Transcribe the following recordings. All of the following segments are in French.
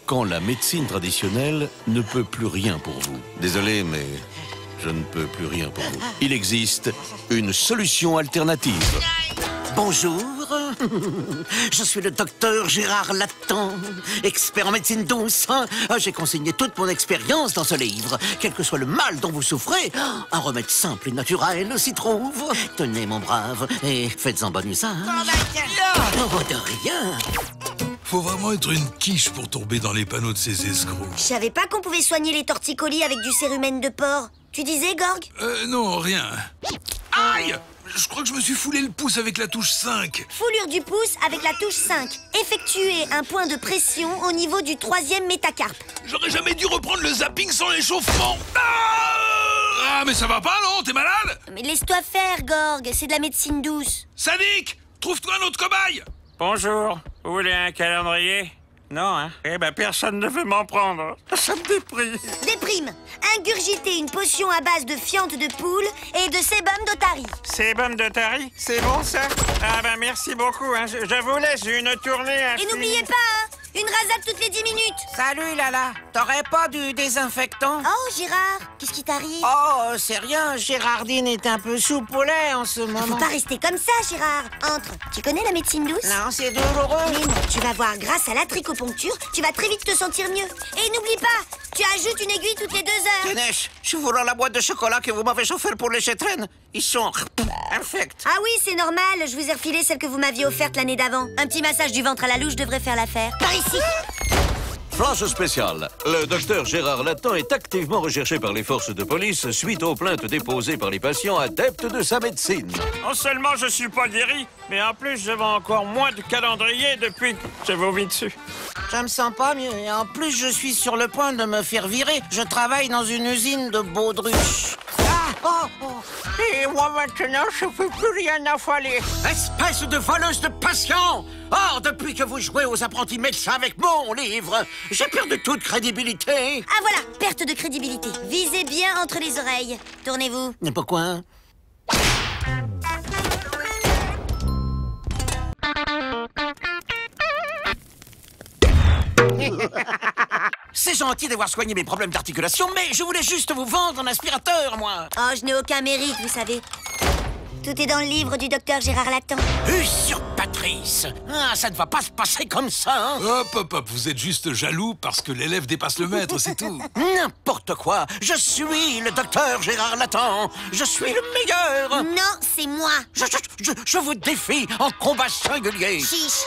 quand la médecine traditionnelle ne peut plus rien pour vous. Désolé, mais je ne peux plus rien pour vous. Il existe une solution alternative. Bonjour, je suis le docteur Gérard Latten, expert en médecine douce. J'ai consigné toute mon expérience dans ce livre. Quel que soit le mal dont vous souffrez, un remède simple et naturel s'y trouve. Tenez, mon brave, et faites-en bon usage. Oh, de rien. Faut vraiment être une quiche pour tomber dans les panneaux de ces escrocs. Je savais pas qu'on pouvait soigner les torticolis avec du cérumen de porc. Tu disais, Gorg? Non, rien. Aïe! Je crois que je me suis foulé le pouce avec la touche 5. Foulure du pouce avec la touche 5. Effectuez un point de pression au niveau du 3e métacarpe. J'aurais jamais dû reprendre le zapping sans l'échauffement. Ah, mais ça va pas, non? T'es malade? Mais laisse-toi faire, Gorg. C'est de la médecine douce. Sadik, trouve-toi un autre cobaye. Bonjour, vous voulez un calendrier? Non, hein? Eh ben, personne ne veut m'en prendre. Ça me déprime. Déprime. Ingurgitez une potion à base de fiente de poule et de sébum d'otarie. Sébum de Tari, c'est bon, ça? Ah ben, merci beaucoup, hein. Je vous laisse, j'ai une tournée à Et n'oubliez pas, hein, une rasade toutes les 10 minutes. Salut, Lala. T'aurais pas du désinfectant? Oh, Gérard, qu'est-ce qui t'arrive? Oh, c'est rien. Gérardine est un peu sous poulet en ce Faut moment. pas rester comme ça, Gérard. Entre. Tu connais la médecine douce? Non, c'est douloureux. Mais non, tu vas voir, grâce à la trichoponcture, tu vas très vite te sentir mieux. Et n'oublie pas, tu ajoutes une aiguille toutes les 2 heures. Ténèche, je vous rends la boîte de chocolat que vous m'avez offert pour les chetraines. Ils sont infects. Ah oui, c'est normal, je vous ai refilé celle que vous m'aviez offerte l'année d'avant. Un petit massage du ventre à la louche devrait faire l'affaire. Par ici. Flash spécial. Le docteur Gérard Latten est activement recherché par les forces de police suite aux plaintes déposées par les patients adeptes de sa médecine. Non seulement je suis pas guéri, mais en plus je vends encore moins de calendrier depuis que j'ai vomi dessus. Je me sens pas mieux. Et en plus, je suis sur le point de me faire virer. Je travaille dans une usine de baudruche. Et moi maintenant, je peux plus rien affoler. Espèce de voleuse de patients! Oh, depuis que vous jouez aux apprentis médecins avec mon livre, j'ai perdu toute crédibilité. Ah voilà, perte de crédibilité. Visez bien entre les oreilles. Tournez-vous. Mais pourquoi? C'est gentil d'avoir soigné mes problèmes d'articulation, mais je voulais juste vous vendre un aspirateur, moi. Oh, je n'ai aucun mérite, vous savez. Tout est dans le livre du docteur Gérard Latten. Usurpatrice! Ah, ça ne va pas se passer comme ça, hein? Hop, vous êtes juste jaloux parce que l'élève dépasse le maître, c'est tout. N'importe quoi! Je suis le docteur Gérard Latten! Je suis le meilleur! Non, c'est moi. Je vous défie en combat singulier! Chiche.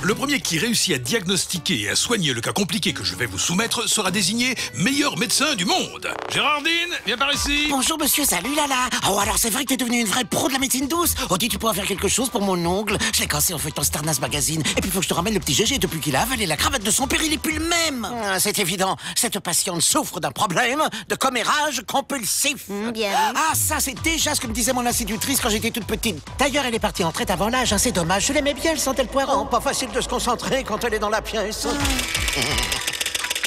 Le premier qui réussit à diagnostiquer et à soigner le cas compliqué que je vais vous soumettre sera désigné meilleur médecin du monde. Gérardine, viens par ici. Bonjour monsieur, salut Lala. Oh alors c'est vrai que t'es devenue une vraie pro de la médecine douce. Oh dis tu pourras faire quelque chose pour mon ongle. Je l'ai cassé en feuilletant Starnas Magazine. Et puis faut que je te ramène le petit Gégé. Depuis qu'il a avalé la cravate de son père, il est plus le même. Ah, c'est évident, cette patiente souffre d'un problème de commérage compulsif. Bien. Ah ça c'est déjà ce que me disait mon institutrice quand j'étais toute petite. D'ailleurs elle est partie en traite avant l'âge, hein, c'est dommage. Je l'aimais bien, elle sentait le poireau. Pas facile de se concentrer quand elle est dans la pièce.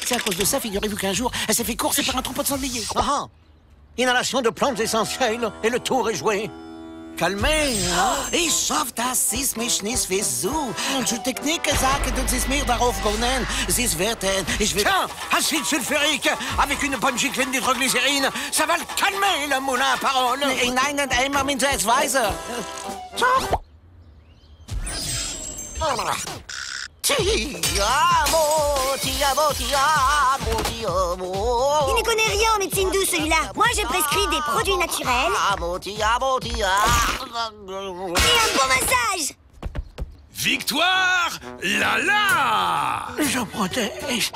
C'est à cause de ça, figurez-vous qu'un jour, elle s'est fait courser par un troupeau de sangliers. Ah, inhalation de plantes essentielles, et le tour est joué. Calmez, hein? Ich schaff das, sie ist mich nicht wieso. Und die Technik sagt, du sie mir darauf gewonnen. Sie werden, ich will... Tiens, acide sulfurique, avec une bonne giclée d'hydroglycérine, ça va le calmer, le moulin à parole. Nein, und einmal mit der Weise. Il ne connaît rien en médecine douce, celui-là. Moi, j'ai prescrit des produits naturels et un bon massage. Victoire, Lala. Je protège.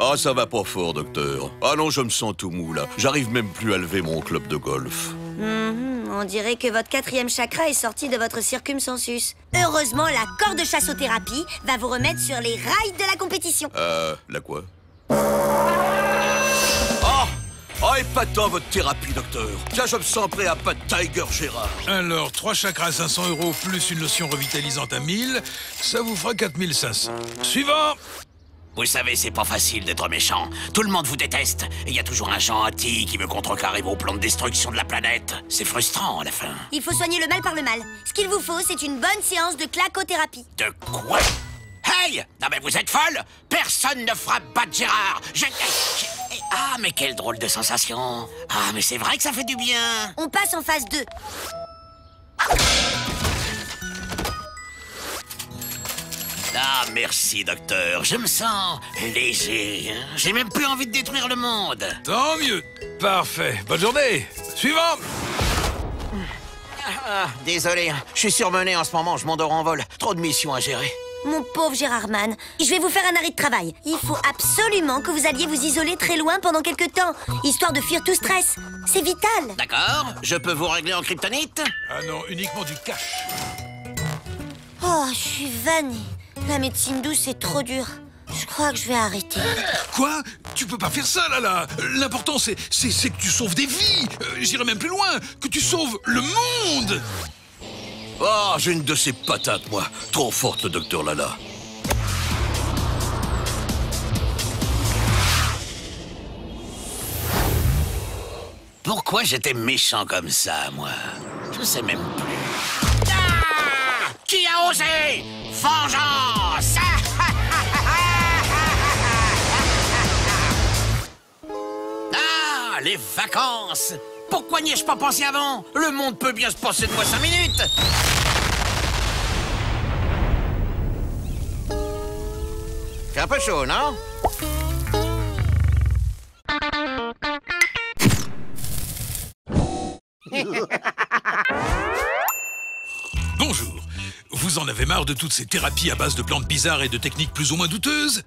Ah, ça va pas fort, docteur. Ah non, je me sens tout mou, là. J'arrive même plus à lever mon club de golf. On dirait que votre 4e chakra est sorti de votre circumsensus. Heureusement, la corde chassothérapie va vous remettre sur les rails de la compétition. La quoi? Ah, épatant votre thérapie, docteur. Tiens, je me sens prêt à pas de Tiger Gérard. Alors, 3 chakras à 500 € plus une lotion revitalisante à 1000, ça vous fera 4500. Suivant. Vous savez, c'est pas facile d'être méchant. Tout le monde vous déteste. Et il y a toujours un gentil qui veut contrecarrer vos plans de destruction de la planète. C'est frustrant, à la fin. Il faut soigner le mal par le mal. Ce qu'il vous faut, c'est une bonne séance de clacothérapie. De quoi? Hey! Non mais vous êtes folle! Personne ne fera battre Gérard! Ah, mais quelle drôle de sensation! Ah, mais c'est vrai que ça fait du bien! On passe en phase 2. Ah, merci, docteur. Je me sens léger. Hein. J'ai même plus envie de détruire le monde. Tant mieux. Parfait. Bonne journée. Suivant. Désolé, je suis surmené en ce moment, je m'endors en vol. Trop de missions à gérer. Mon pauvre Gérard Mann, je vais vous faire un arrêt de travail. Il faut absolument que vous alliez vous isoler très loin pendant quelques temps, histoire de fuir tout stress. C'est vital. D'accord. Je peux vous régler en kryptonite? Ah non, uniquement du cash. Oh, je suis vannée. La médecine douce, c'est trop dur. Je crois que je vais arrêter. Quoi? Tu peux pas faire ça, là. L'important, c'est que tu sauves des vies. J'irai même plus loin. Que tu sauves le monde. Oh, j'ai une de ces patates, moi. Trop forte, le docteur Lala. Pourquoi j'étais méchant comme ça, moi? Je sais même plus. Ah! Qui a osé? Vengeance! Ah, les vacances! Pourquoi n'y ai-je pas pensé avant? Le monde peut bien se passer de moi 5 minutes! C'est un peu chaud, non? Bonjour. Vous en avez marre de toutes ces thérapies à base de plantes bizarres et de techniques plus ou moins douteuses?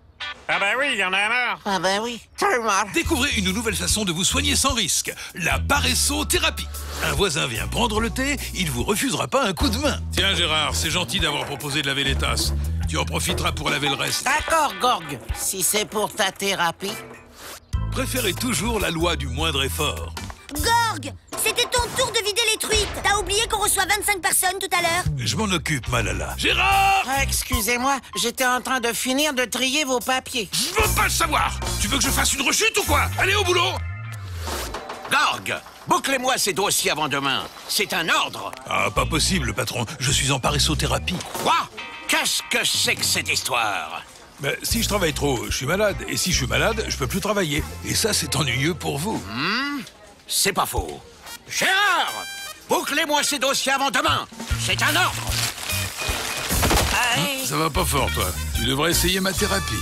Ah bah oui, il y en a marre. Ah ben oui, très mal. Découvrez une nouvelle façon de vous soigner sans risque, la baressothérapie. Un voisin vient prendre le thé, il vous refusera pas un coup de main. Tiens Gérard, c'est gentil d'avoir proposé de laver les tasses. Tu en profiteras pour laver le reste. D'accord, Gorg, si c'est pour ta thérapie. Préférez toujours la loi du moindre effort. Gorg, c'était ton tour de vider les truites. T'as oublié qu'on reçoit 25 personnes tout à l'heure? Je m'en occupe, Malala. Gérard! Excusez-moi, j'étais en train de finir de trier vos papiers. Je veux pas le savoir! Tu veux que je fasse une rechute ou quoi? Allez au boulot! Gorg, bouclez-moi ces dossiers avant demain. C'est un ordre. Ah, pas possible, patron. Je suis en baressothérapie. Quoi? Qu'est-ce que c'est que cette histoire? Ben, si je travaille trop, je suis malade. Et si je suis malade, je peux plus travailler. Et ça, c'est ennuyeux pour vous. C'est pas faux. Gérard! Bouclez-moi ces dossiers avant demain. C'est un ordre. Ça va pas fort, toi. Tu devrais essayer ma thérapie.